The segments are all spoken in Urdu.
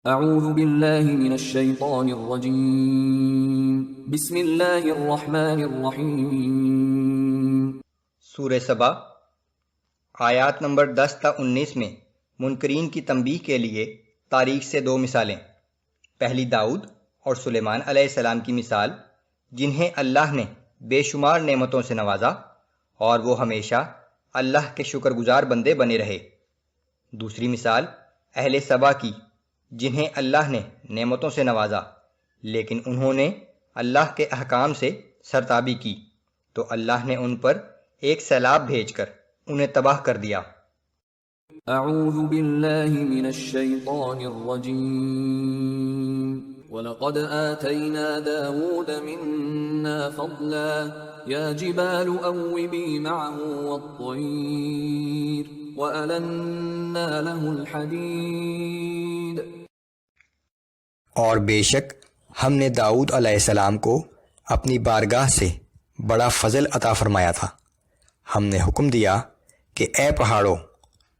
اعوذ باللہ من الشیطان الرجیم بسم اللہ الرحمن الرحیم۔ سورہ سبا آیات نمبر 10 تا 19 میں منکرین کی تنبیہ کے لیے تاریخ سے دو مثالیں۔ پہلی داؤد اور سلیمان علیہ السلام کی مثال، جنہیں اللہ نے بے شمار نعمتوں سے نوازا اور وہ ہمیشہ اللہ کے شکر گزار بندے بنے رہے۔ دوسری مثال اہل سبا کی، جنہیں اللہ نے نعمتوں سے نوازا لیکن انہوں نے اللہ کے احکام سے سرتابی کی تو اللہ نے ان پر ایک سیلاب بھیج کر انہیں تباہ کر دیا۔ اعوذ باللہ من الشیطان الرجیم۔ وَلَقَدْ آتَيْنَا دَاوُودَ مِنَّا فَضْلًا يَا جِبَالُ أَوِّبِي مَعَهُ وَالطَّيْرَ وَأَلَنَّا لَهُ الْحَدِيدَ۔ اور بے شک ہم نے داؤد علیہ السلام کو اپنی بارگاہ سے بڑا فضل عطا فرمایا تھا۔ ہم نے حکم دیا کہ اے پہاڑوں،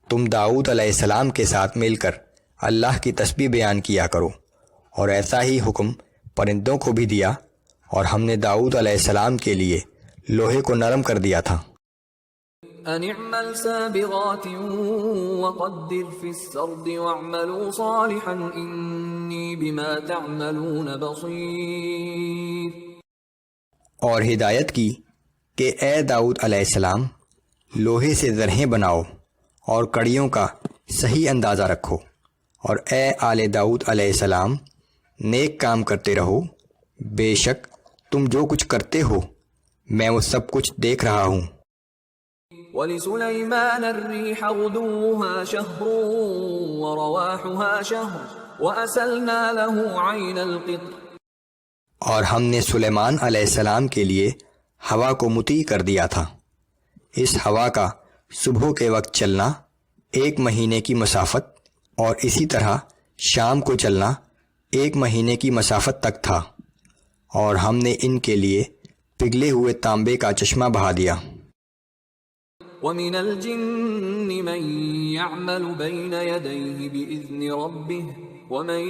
تم داؤد علیہ السلام کے ساتھ مل کر اللہ کی تسبیح بیان کیا کرو، اور ایسا ہی حکم پرندوں کو بھی دیا، اور ہم نے داؤد علیہ السلام کے لیے لوہے کو نرم کر دیا تھا۔ ان اعمل سابغات وقدر في السرد واعملوا صالحا انی بما تعملون بصیر۔ اور ہدایت کی کہ اے داؤد علیہ السلام، لوہے سے ذرہیں بناؤ اور کڑیوں کا صحیح اندازہ رکھو، اور اے آل داؤد علیہ السلام، نیک کام کرتے رہو، بے شک تم جو کچھ کرتے ہو میں وہ سب کچھ دیکھ رہا ہوں۔ وَلِسُلَيْمَانَ الرِّيحَ غُدُوُّهَا شَهْرٌ وَرَوَاحُهَا شَهْرٌ وَأَسَلْنَا لَهُ عَيْنَ الْقِطْرِ۔ اور ہم نے سلیمان علیہ السلام کے لیے ہوا کو مطیع کر دیا تھا۔ اس ہوا کا صبح کے وقت چلنا 1 مہینے کی مسافت، اور اسی طرح شام کو چلنا 1 مہینے کی مسافت تک تھا، اور ہم نے ان کے لیے پگھلے ہوئے تانبے کا چشمہ بہا دیا۔ وَمِنَ الْجِنِّ مَن يَعْمَلُ بَيْنَ يَدَيْهِ بِإِذْنِ رَبِّهِ وَمَن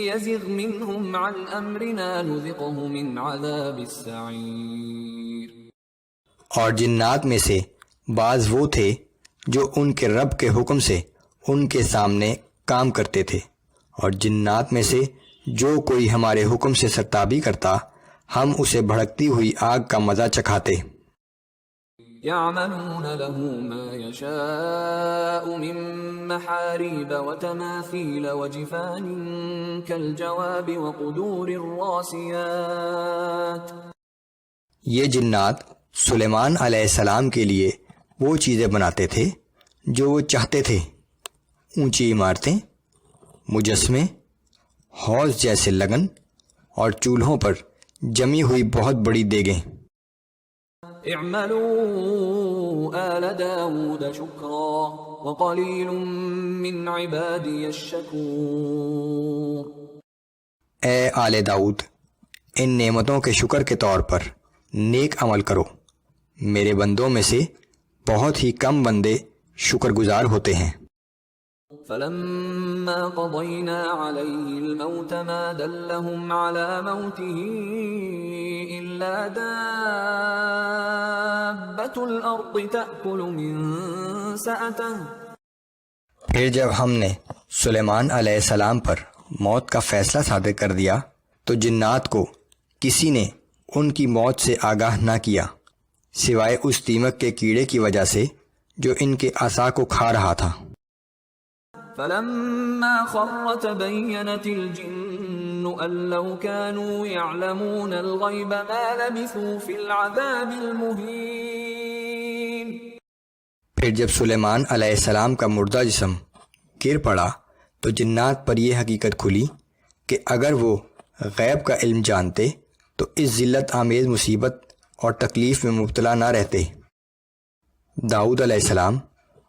يَزِغْ مِنْهُمْ عَنْ أَمْرِنَا نُذِقْهُ مِنْ عَذَابِ السَّعِيرِ۔ اور جنات میں سے بعض وہ تھے جو ان کے رب کے حکم سے ان کے سامنے کام کرتے تھے، اور جنات میں سے جو کوئی ہمارے حکم سے سرتابی کرتا ہم اسے بھڑکتی ہوئی آگ کا مزہ چکھاتے۔ يعملون له ما يشاء من محاريب وتماثيل وجفان كالجواب وقدور الراسيات۔ یہ جنات سلیمان علیہ السلام کے لیے وہ چیزیں بناتے تھے جو وہ چاہتے تھے، اونچی عمارتیں، مجسمے، حوض جیسے لگن، اور چولہوں پر جمی ہوئی بہت بڑی دیگیں۔ اعملوا آل داود شکرا وقلیل من عبادی الشکور۔ اے آل داؤد، ان نعمتوں کے شکر کے طور پر نیک عمل کرو، میرے بندوں میں سے بہت ہی کم بندے شکر گزار ہوتے ہیں۔ فلما قضينا عليه الموت ما دلهم على موته إلا دابة الأرض تأكل من سأته۔ پھر جب ہم نے سلیمان علیہ السلام پر موت کا فیصلہ صادر کر دیا تو جنات کو کسی نے ان کی موت سے آگاہ نہ کیا سوائے اس دیمک کے کیڑے کی وجہ سے جو ان کے عصا کو کھا رہا تھا۔ فلما خر تبينت الجن أن لو كانوا يعلمون الغيب ما لبثوا في العذاب المهين۔ پھر جب سلیمان علیہ السلام کا مردہ جسم گر پڑا تو جنات پر یہ حقیقت کھلی کہ اگر وہ غیب کا علم جانتے تو اس ذلت آمیز مصیبت اور تکلیف میں مبتلا نہ رہتے۔ داؤد علیہ السلام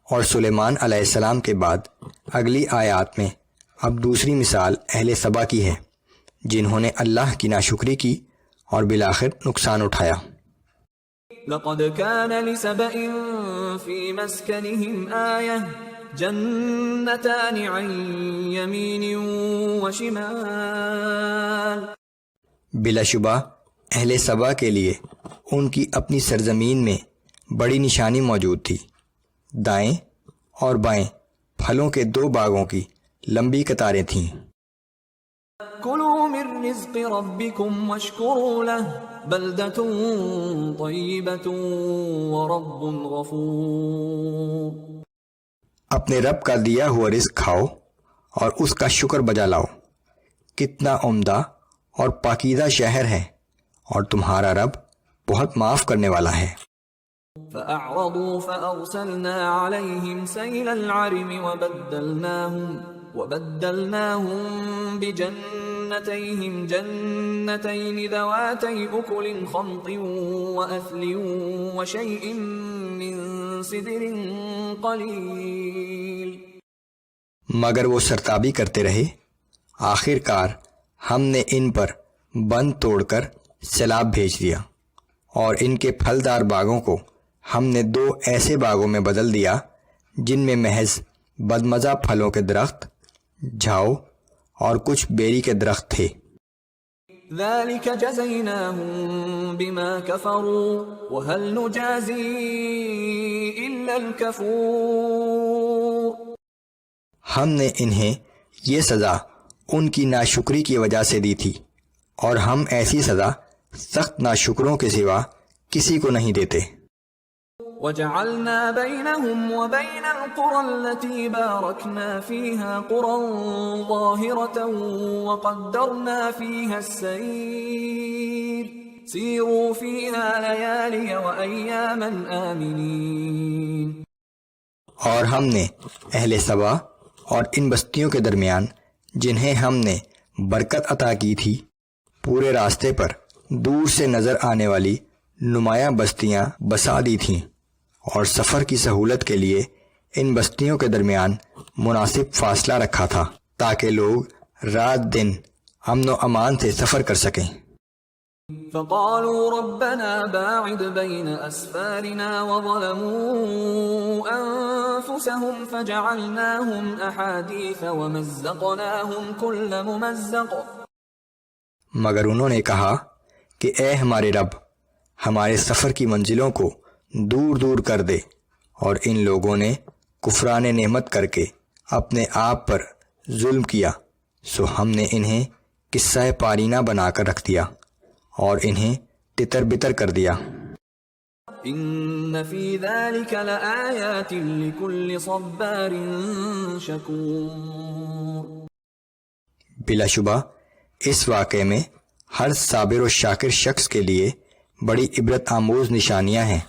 اور سلیمان علیہ السلام کے بعد اگلی آیات میں اب دوسری مثال اہل سبا کی ہے، جنہوں نے اللہ کی ناشکری کی اور بالآخر نقصان اٹھایا۔ لقد كان لسبأ في مسكنهم آية جنتان عن يمين وشمال. بلا شبہ اہل سبا کے لیے ان کی اپنی سرزمین میں بڑی نشانی موجود تھی. دائیں اور بائیں پھلوں کے 2 باغوں کی لمبی قطاریں تھیں. كلوا من رزق ربكم واشكروا له بلدة طيبة ورب غفور. اپنے رب کا دیا ہوا رزق کھاؤ اور اس کا شکر بجا لاؤ. کتنا عمدہ اور پاکیزہ شہر ہے اور تمہارا رب بہت معاف کرنے والا ہے. فأعرضوا فأرسلنا عليهم سيل العرم وبدلناهم بجنتيهم جنتين ذواتي أكل خمط وأثل وشيء من سدر قليل. مگر وہ سرتابی کرتے رہے. آخر کار ہم نے ان پر بند توڑ کر سیلاب بھیج دیا اور ان کے پھلدار باغوں کو ہم نے 2 ایسے باغوں میں بدل دیا جن میں محض بدمزہ پھلوں کے درخت، جھاؤ اور کچھ بیری کے درخت تھے. ذلك جزيناهم بما كفروا وهل نجازي إلا الكفور. ہم نے انہیں یہ سزا ان کی ناشکری کی وجہ سے دی تھی اور ہم ایسی سزا سخت ناشکروں کے سوا کسی کو نہیں دیتے. وجعلنا بينهم وبين القرى التي باركنا فيها قرى ظاهرة وقدرنا فيها السير سيروا فيها ليالي وأياما آمنين. اور ہم نے اہل سبا اور ان بستیوں کے درمیان جنہیں ہم نے برکت عطا کی تھی پورے راستے پر دور سے نظر آنے والی نمایاں بستیاں بسا دی تھیں اور سفر کی سہولت کے لیے ان بستیوں کے درمیان مناسب فاصلہ رکھا تھا تاکہ لوگ رات دن امن و امان سے سفر کر سکیں. فقالوا ربنا باعد بين أسفارنا وظلموا أنفسهم فجعلناهم أحاديث ومزقناهم كل ممزق. مگر انہوں نے کہا کہ اے ہمارے رب، ہمارے سفر کی منزلوں کو دور دور کر دے، اور ان لوگوں نے کفران نعمت کر کے اپنے آپ پر ظلم کیا، سو ہم نے انہیں قصہ پارینہ بنا کر رکھ دیا اور انہیں تتر بتر کر دیا. ان فی ذلک لآیات لکل صبار شکور. بلا شبہ اس واقعے میں ہر صابر و شاکر شخص کے لیے بڑی عبرت آموز نشانیاں ہیں.